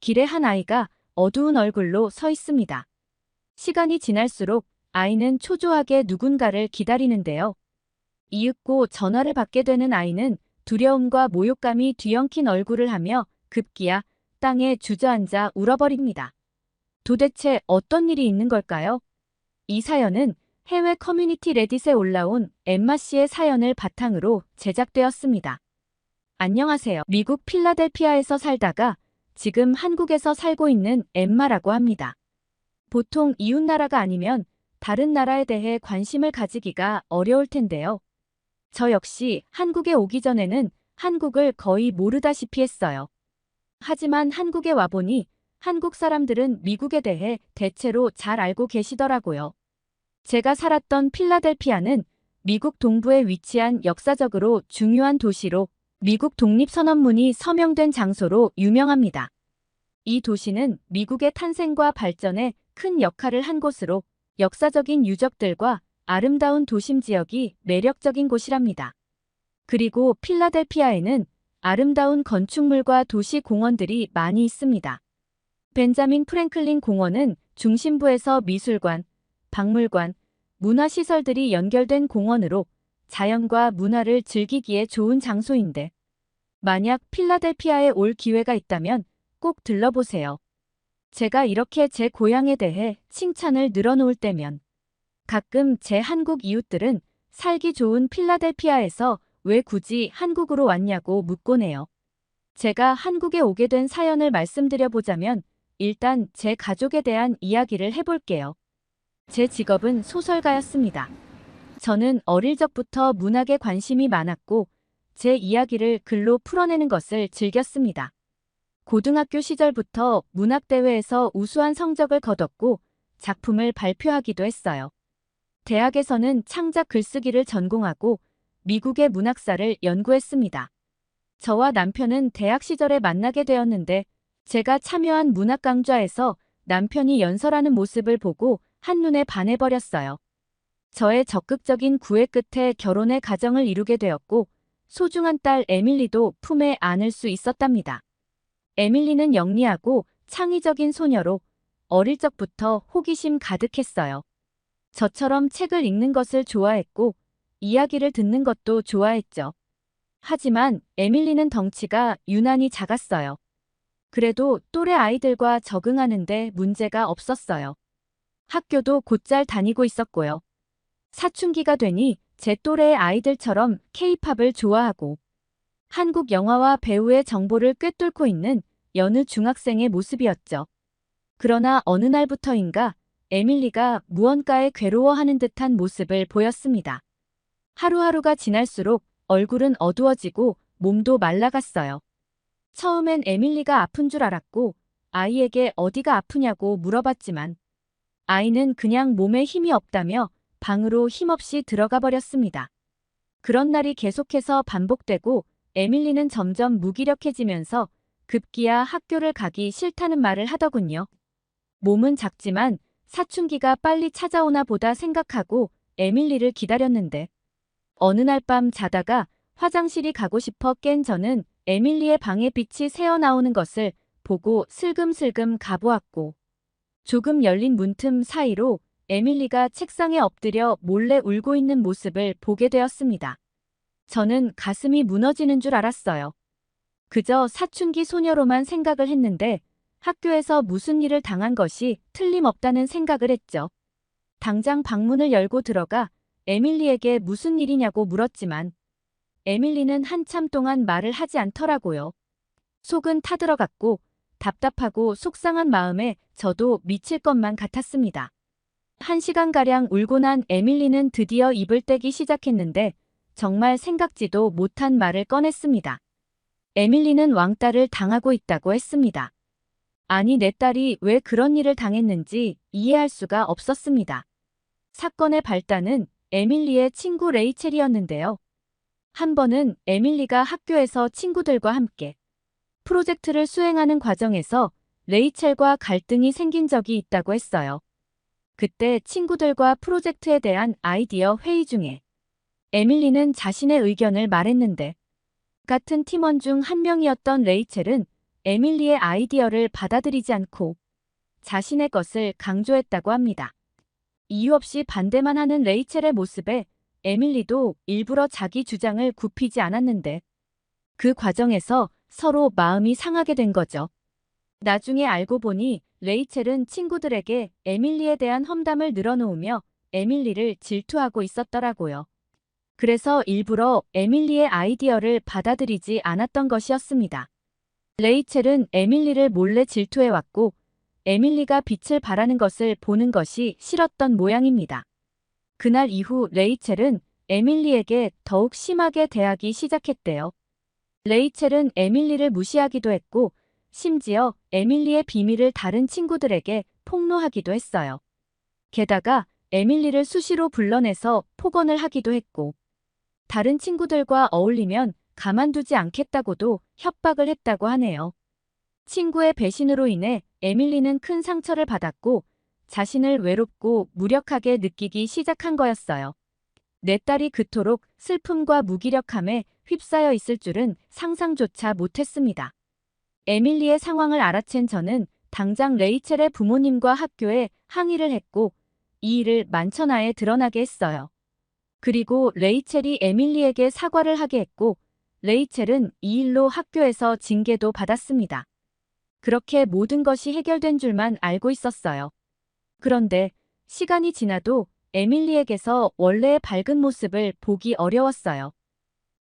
길에 한 아이가 어두운 얼굴로 서 있습니다. 시간이 지날수록 아이는 초조하게 누군가를 기다리는데요. 이윽고 전화를 받게 되는 아이는 두려움과 모욕감이 뒤엉킨 얼굴을 하며 급기야 땅에 주저앉아 울어버립니다. 도대체 어떤 일이 있는 걸까요? 이 사연은 해외 커뮤니티 레딧에 올라온 엠마 씨의 사연을 바탕으로 제작되었습니다. 안녕하세요. 미국 필라델피아에서 살다가 지금 한국에서 살고 있는 엠마라고 합니다. 보통 이웃나라가 아니면 다른 나라에 대해 관심을 가지기가 어려울 텐데요. 저 역시 한국에 오기 전에는 한국을 거의 모르다시피 했어요. 하지만 한국에 와보니 한국 사람들은 미국에 대해 대체로 잘 알고 계시더라고요. 제가 살았던 필라델피아는 미국 동부에 위치한 역사적으로 중요한 도시로 미국 독립선언문이 서명된 장소로 유명합니다. 이 도시는 미국의 탄생과 발전에 큰 역할을 한 곳으로 역사적인 유적들과 아름다운 도심 지역이 매력적인 곳이랍니다. 그리고 필라델피아에는 아름다운 건축물과 도시 공원들이 많이 있습니다. 벤자민 프랭클린 공원은 중심부에서 미술관, 박물관, 문화시설들이 연결된 공원으로 자연과 문화를 즐기기에 좋은 장소인데 만약 필라델피아에 올 기회가 있다면 꼭 들러보세요. 제가 이렇게 제 고향에 대해 칭찬을 늘어놓을 때면 가끔 제 한국 이웃들은 살기 좋은 필라델피아에서 왜 굳이 한국으로 왔냐고 묻곤 해요. 제가 한국에 오게 된 사연을 말씀드려보자면 일단 제 가족에 대한 이야기를 해볼게요. 제 직업은 소설가였습니다. 저는 어릴 적부터 문학에 관심이 많았고 제 이야기를 글로 풀어내는 것을 즐겼습니다. 고등학교 시절부터 문학대회에서 우수한 성적을 거뒀고 작품을 발표하기도 했어요. 대학에서는 창작 글쓰기를 전공하고 미국의 문학사를 연구했습니다. 저와 남편은 대학 시절에 만나게 되었는데 제가 참여한 문학 강좌에서 남편이 연설하는 모습을 보고 한눈에 반해버렸어요. 저의 적극적인 구애 끝에 결혼의 가정을 이루게 되었고 소중한 딸 에밀리도 품에 안을 수 있었답니다. 에밀리는 영리하고 창의적인 소녀로 어릴 적부터 호기심 가득했어요. 저처럼 책을 읽는 것을 좋아했고 이야기를 듣는 것도 좋아했죠. 하지만 에밀리는 덩치가 유난히 작았어요. 그래도 또래 아이들과 적응하는데 문제가 없었어요. 학교도 곧잘 다니고 있었고요. 사춘기가 되니 제 또래의 아이들처럼 케이팝을 좋아하고 한국 영화와 배우의 정보를 꿰뚫고 있는 여느 중학생의 모습이었죠. 그러나 어느 날부터인가 에밀리가 무언가에 괴로워하는 듯한 모습을 보였습니다. 하루하루가 지날수록 얼굴은 어두워지고 몸도 말라갔어요. 처음엔 에밀리가 아픈 줄 알았고 아이에게 어디가 아프냐고 물어봤지만 아이는 그냥 몸에 힘이 없다며 방으로 힘없이 들어가 버렸습니다. 그런 날이 계속해서 반복되고 에밀리는 점점 무기력해지면서 급기야 학교를 가기 싫다는 말을 하더군요. 몸은 작지만 사춘기가 빨리 찾아오나 보다 생각하고 에밀리를 기다렸는데 어느 날 밤 자다가 화장실이 가고 싶어 깬 저는 에밀리의 방에 빛이 새어나오는 것을 보고 슬금슬금 가보았고 조금 열린 문틈 사이로 에밀리가 책상에 엎드려 몰래 울고 있는 모습을 보게 되었습니다. 저는 가슴이 무너지는 줄 알았어요. 그저 사춘기 소녀로만 생각을 했는데 학교에서 무슨 일을 당한 것이 틀림없다는 생각을 했죠. 당장 방문을 열고 들어가 에밀리에게 무슨 일이냐고 물었지만 에밀리는 한참 동안 말을 하지 않더라고요. 속은 타들어갔고 답답하고 속상한 마음에 저도 미칠 것만 같았습니다. 1시간가량 울고 난 에밀리는 드디어 입을 떼기 시작했는데 정말 생각지도 못한 말을 꺼냈습니다. 에밀리는 왕따를 당하고 있다고 했습니다. 아니 내 딸이 왜 그런 일을 당했는지 이해할 수가 없었습니다. 사건의 발단은 에밀리의 친구 레이첼이었는데요. 한 번은 에밀리가 학교에서 친구들과 함께 프로젝트를 수행하는 과정에서 레이첼과 갈등이 생긴 적이 있다고 했어요. 그때 친구들과 프로젝트에 대한 아이디어 회의 중에 에밀리는 자신의 의견을 말했는데 같은 팀원 중 한 명이었던 레이첼은 에밀리의 아이디어를 받아들이지 않고 자신의 것을 강조했다고 합니다. 이유 없이 반대만 하는 레이첼의 모습에 에밀리도 일부러 자기 주장을 굽히지 않았는데 그 과정에서 서로 마음이 상하게 된 거죠. 나중에 알고 보니 레이첼은 친구들에게 에밀리에 대한 험담을 늘어놓으며 에밀리를 질투하고 있었더라고요. 그래서 일부러 에밀리의 아이디어를 받아들이지 않았던 것이었습니다. 레이첼은 에밀리를 몰래 질투해왔고 에밀리가 빛을 발하는 것을 보는 것이 싫었던 모양입니다. 그날 이후 레이첼은 에밀리에게 더욱 심하게 대하기 시작했대요. 레이첼은 에밀리를 무시하기도 했고 심지어 에밀리의 비밀을 다른 친구들에게 폭로하기도 했어요. 게다가 에밀리를 수시로 불러내서 폭언을 하기도 했고 다른 친구들과 어울리면 가만두지 않겠다고도 협박을 했다고 하네요. 친구의 배신으로 인해 에밀리는 큰 상처를 받았고 자신을 외롭고 무력하게 느끼기 시작한 거였어요. 내 딸이 그토록 슬픔과 무기력함에 휩싸여 있을 줄은 상상조차 못했습니다. 에밀리의 상황을 알아챈 저는 당장 레이첼의 부모님과 학교에 항의를 했고 이 일을 만천하에 드러나게 했어요. 그리고 레이첼이 에밀리에게 사과를 하게 했고 레이첼은 이 일로 학교에서 징계도 받았습니다. 그렇게 모든 것이 해결된 줄만 알고 있었어요. 그런데 시간이 지나도 에밀리에게서 원래의 밝은 모습을 보기 어려웠어요.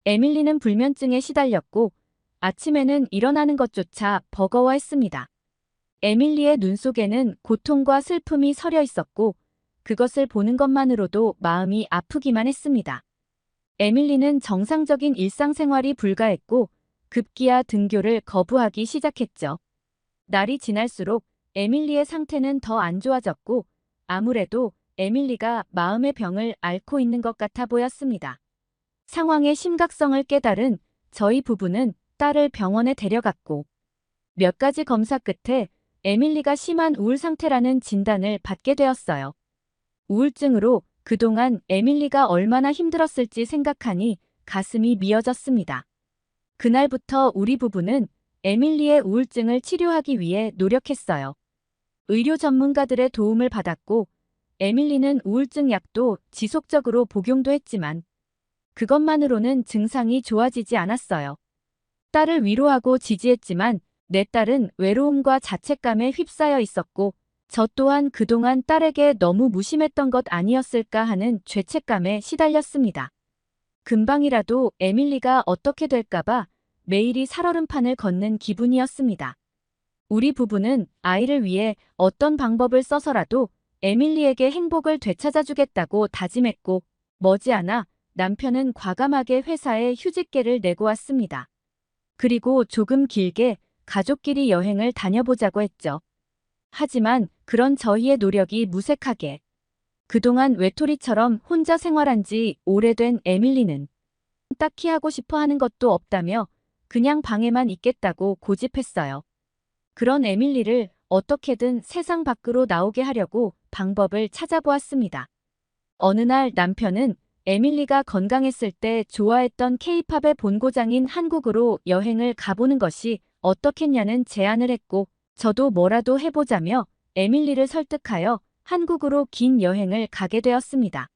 에밀리는 불면증에 시달렸고 아침에는 일어나는 것조차 버거워했습니다. 에밀리의 눈 속에는 고통과 슬픔이 서려 있었고 그것을 보는 것만으로도 마음이 아프기만 했습니다. 에밀리는 정상적인 일상생활이 불가했고 급기야 등교를 거부하기 시작했죠. 날이 지날수록 에밀리의 상태는 더 안 좋아졌고 아무래도 에밀리가 마음의 병을 앓고 있는 것 같아 보였습니다. 상황의 심각성을 깨달은 저희 부부는 딸을 병원에 데려갔고 몇 가지 검사 끝에 에밀리가 심한 우울 상태라는 진단을 받게 되었어요. 우울증으로 그동안 에밀리가 얼마나 힘들었을지 생각하니 가슴이 미어졌습니다. 그날부터 우리 부부는 에밀리의 우울증을 치료하기 위해 노력했어요. 의료 전문가들의 도움을 받았고 에밀리는 우울증 약도 지속적으로 복용도 했지만 그것만으로는 증상이 좋아지지 않았어요. 딸을 위로하고 지지했지만 내 딸은 외로움과 자책감에 휩싸여 있었고 저 또한 그동안 딸에게 너무 무심했던 것 아니었을까 하는 죄책감에 시달렸습니다. 금방이라도 에밀리가 어떻게 될까봐 매일이 살얼음판을 걷는 기분이었습니다. 우리 부부는 아이를 위해 어떤 방법을 써서라도 에밀리에게 행복을 되찾아주겠다고 다짐했고 머지않아 남편은 과감하게 회사에 휴직계를 내고 왔습니다. 그리고 조금 길게 가족끼리 여행을 다녀보자고 했죠. 하지만 그런 저희의 노력이 무색하게 그동안 외톨이처럼 혼자 생활한 지 오래된 에밀리는 딱히 하고 싶어 하는 것도 없다며 그냥 방에만 있겠다고 고집했어요. 그런 에밀리를 어떻게든 세상 밖으로 나오게 하려고 방법을 찾아보았습니다. 어느 날 남편은 에밀리가 건강했을 때 좋아했던 K-팝의 본고장인 한국으로 여행을 가보는 것이 어떻겠냐는 제안을 했고 저도 뭐라도 해보자며 에밀리를 설득하여 한국으로 긴 여행을 가게 되었습니다.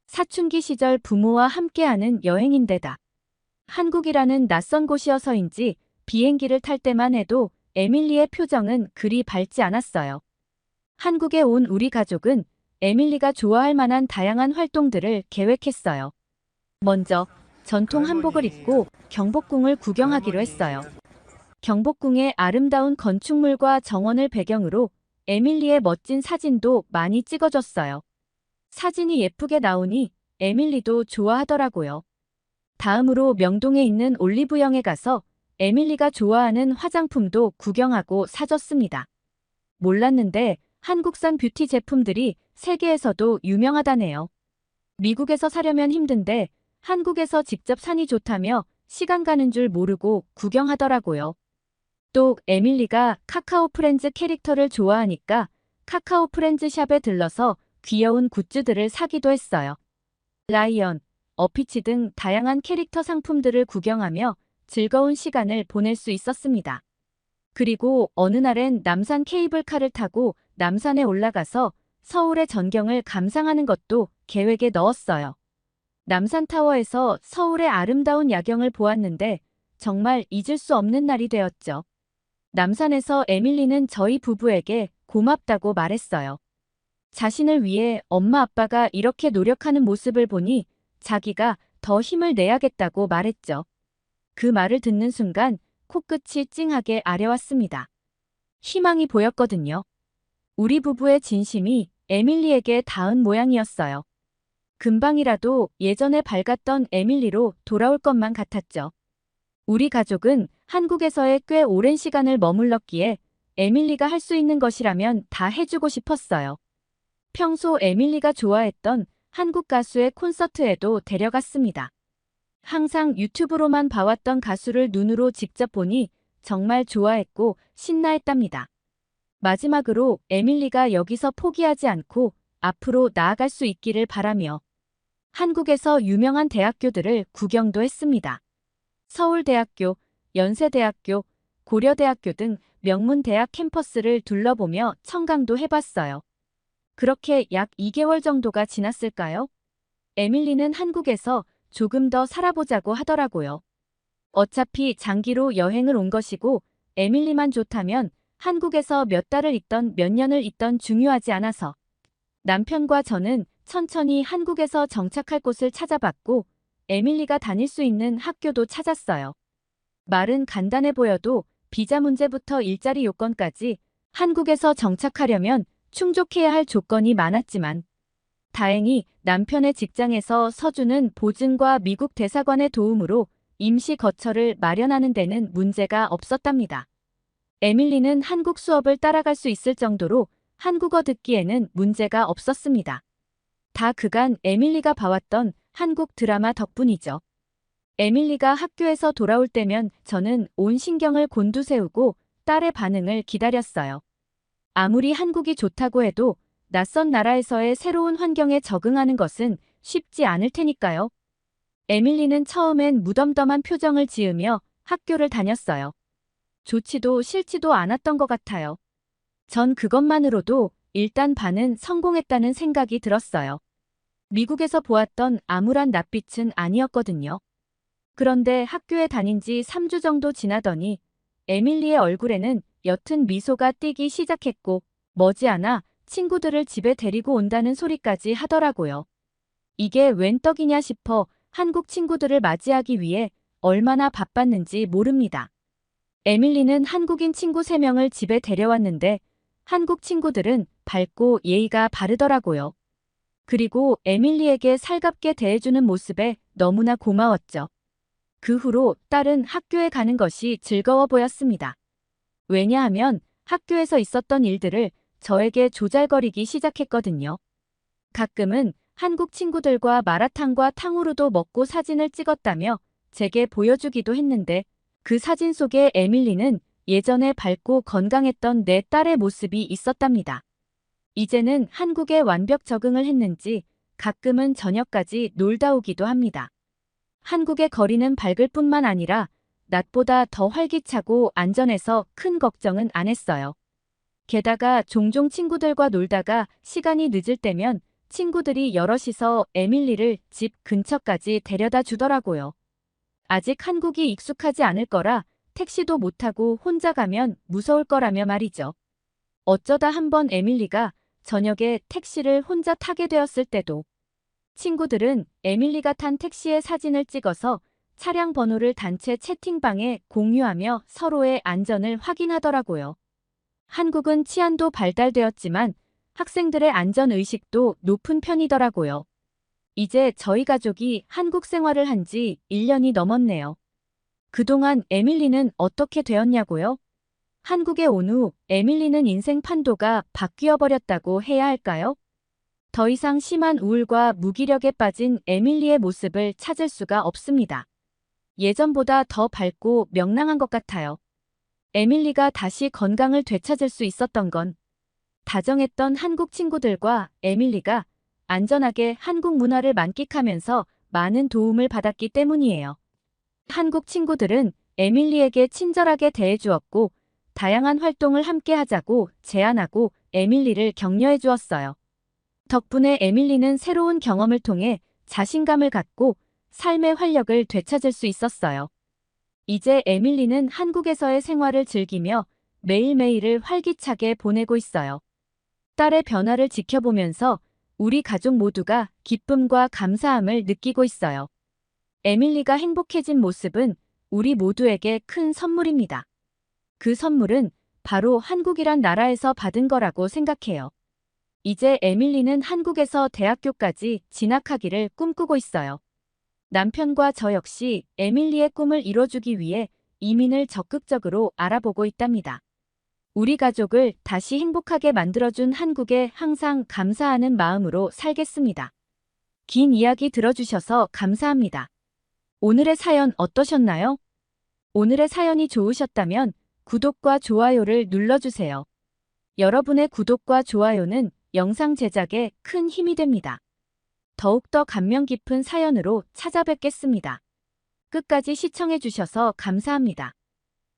사춘기 시절 부모와 함께하는 여행인데다 한국이라는 낯선 곳이어서인지 비행기를 탈 때만 해도 에밀리의 표정은 그리 밝지 않았어요. 한국에 온 우리 가족은 에밀리가 좋아할 만한 다양한 활동들을 계획했어요. 먼저 전통 한복을 입고 경복궁을 구경하기로 했어요. 경복궁의 아름다운 건축물과 정원을 배경으로 에밀리의 멋진 사진도 많이 찍어줬어요. 사진이 예쁘게 나오니 에밀리도 좋아하더라고요. 다음으로 명동에 있는 올리브영에 가서 에밀리가 좋아하는 화장품도 구경하고 사줬습니다. 몰랐는데 한국산 뷰티 제품들이 세계에서도 유명하다네요. 미국에서 사려면 힘든데 한국에서 직접 사니 좋다며 시간 가는 줄 모르고 구경하더라고요. 또 에밀리가 카카오 프렌즈 캐릭터를 좋아하니까 카카오 프렌즈 샵에 들러서 귀여운 굿즈들을 사기도 했어요. 라이언, 어피치 등 다양한 캐릭터 상품들을 구경하며 즐거운 시간을 보낼 수 있었습니다. 그리고 어느 날엔 남산 케이블카를 타고 남산에 올라가서 서울의 전경을 감상하는 것도 계획에 넣었어요. 남산타워에서 서울의 아름다운 야경을 보았는데 정말 잊을 수 없는 날이 되었죠. 남산에서 에밀리는 저희 부부에게 고맙다고 말했어요. 자신을 위해 엄마 아빠가 이렇게 노력하는 모습을 보니 자기가 더 힘을 내야겠다고 말했죠. 그 말을 듣는 순간 코끝이 찡하게 아려왔습니다. 희망이 보였거든요. 우리 부부의 진심이 에밀리에게 닿은 모양이었어요. 금방이라도 예전에 밝았던 에밀리로 돌아올 것만 같았죠. 우리 가족은 한국에서의 꽤 오랜 시간을 머물렀기에 에밀리가 할 수 있는 것이라면 다 해주고 싶었어요. 평소 에밀리가 좋아했던 한국 가수의 콘서트에도 데려갔습니다. 항상 유튜브로만 봐왔던 가수를 눈으로 직접 보니 정말 좋아했고 신나했답니다. 마지막으로 에밀리가 여기서 포기하지 않고 앞으로 나아갈 수 있기를 바라며 한국에서 유명한 대학교들을 구경도 했습니다. 서울대학교, 연세대학교, 고려대학교 등 명문 대학 캠퍼스를 둘러보며 청강도 해봤어요. 그렇게 약 2개월 정도가 지났을까요? 에밀리는 한국에서 조금 더 살아보자고 하더라고요. 어차피 장기로 여행을 온 것이고 에밀리만 좋다면 한국에서 몇 달을 있던 몇 년을 있던 중요하지 않아서 남편과 저는 천천히 한국에서 정착할 곳을 찾아봤고 에밀리가 다닐 수 있는 학교도 찾았어요. 말은 간단해 보여도 비자 문제부터 일자리 요건까지 한국에서 정착하려면 충족해야 할 조건이 많았지만 다행히 남편의 직장에서 서주는 보증과 미국 대사관의 도움으로 임시 거처를 마련하는 데는 문제가 없었답니다. 에밀리는 한국 수업을 따라갈 수 있을 정도로 한국어 듣기에는 문제가 없었습니다. 다 그간 에밀리가 봐왔던 한국 드라마 덕분이죠. 에밀리가 학교에서 돌아올 때면 저는 온 신경을 곤두세우고 딸의 반응을 기다렸어요. 아무리 한국이 좋다고 해도 낯선 나라에서의 새로운 환경에 적응하는 것은 쉽지 않을 테니까요. 에밀리는 처음엔 무덤덤한 표정을 지으며 학교를 다녔어요. 좋지도 싫지도 않았던 것 같아요. 전 그것만으로도 일단 반은 성공했다는 생각이 들었어요. 미국에서 보았던 암울한 낯빛은 아니었거든요. 그런데 학교에 다닌 지 3주 정도 지나더니 에밀리의 얼굴에는 옅은 미소가 띄기 시작했고 머지않아 친구들을 집에 데리고 온다는 소리까지 하더라고요. 이게 웬 떡이냐 싶어 한국 친구들을 맞이하기 위해 얼마나 바빴는지 모릅니다. 에밀리는 한국인 친구 3명을 집에 데려왔는데 한국 친구들은 밝고 예의가 바르더라고요. 그리고 에밀리에게 살갑게 대해주는 모습에 너무나 고마웠죠. 그 후로 딸은 학교에 가는 것이 즐거워 보였습니다. 왜냐하면 학교에서 있었던 일들을 저에게 조잘거리기 시작했거든요. 가끔은 한국 친구들과 마라탕과 탕후루도 먹고 사진을 찍었다며 제게 보여주기도 했는데 그 사진 속에 에밀리는 예전에 밝고 건강했던 내 딸의 모습이 있었답니다. 이제는 한국에 완벽 적응을 했는지 가끔은 저녁까지 놀다 오기도 합니다. 한국의 거리는 밝을 뿐만 아니라 낮보다 더 활기차고 안전해서 큰 걱정은 안 했어요. 게다가 종종 친구들과 놀다가 시간이 늦을 때면 친구들이 여럿이서 에밀리를 집 근처까지 데려다 주더라고요. 아직 한국이 익숙하지 않을 거라 택시도 못 타고 혼자 가면 무서울 거라며 말이죠. 어쩌다 한번 에밀리가 저녁에 택시를 혼자 타게 되었을 때도 친구들은 에밀리가 탄 택시의 사진을 찍어서 차량 번호를 단체 채팅방에 공유하며 서로의 안전을 확인하더라고요. 한국은 치안도 발달되었지만 학생들의 안전의식도 높은 편이더라고요. 이제 저희 가족이 한국 생활을 한 지 1년이 넘었네요. 그동안 에밀리는 어떻게 되었냐고요? 한국에 온 후 에밀리는 인생 판도가 바뀌어 버렸다고 해야 할까요? 더 이상 심한 우울과 무기력에 빠진 에밀리의 모습을 찾을 수가 없습니다. 예전보다 더 밝고 명랑한 것 같아요. 에밀리가 다시 건강을 되찾을 수 있었던 건 다정했던 한국 친구들과 에밀리가 안전하게 한국 문화를 만끽하면서 많은 도움을 받았기 때문이에요. 한국 친구들은 에밀리에게 친절하게 대해주었고 다양한 활동을 함께 하자고 제안하고 에밀리를 격려해 주었어요. 덕분에 에밀리는 새로운 경험을 통해 자신감을 갖고 삶의 활력을 되찾을 수 있었어요. 이제 에밀리는 한국에서의 생활을 즐기며 매일매일을 활기차게 보내고 있어요. 딸의 변화를 지켜보면서 우리 가족 모두가 기쁨과 감사함을 느끼고 있어요. 에밀리가 행복해진 모습은 우리 모두에게 큰 선물입니다. 그 선물은 바로 한국이란 나라에서 받은 거라고 생각해요. 이제 에밀리는 한국에서 대학교까지 진학하기를 꿈꾸고 있어요. 남편과 저 역시 에밀리의 꿈을 이뤄주기 위해 이민을 적극적으로 알아보고 있답니다. 우리 가족을 다시 행복하게 만들어준 한국에 항상 감사하는 마음으로 살겠습니다. 긴 이야기 들어주셔서 감사합니다. 오늘의 사연 어떠셨나요? 오늘의 사연이 좋으셨다면 구독과 좋아요를 눌러주세요. 여러분의 구독과 좋아요는 영상 제작에 큰 힘이 됩니다. 더욱더 감명 깊은 사연으로 찾아뵙겠습니다. 끝까지 시청해주셔서 감사합니다.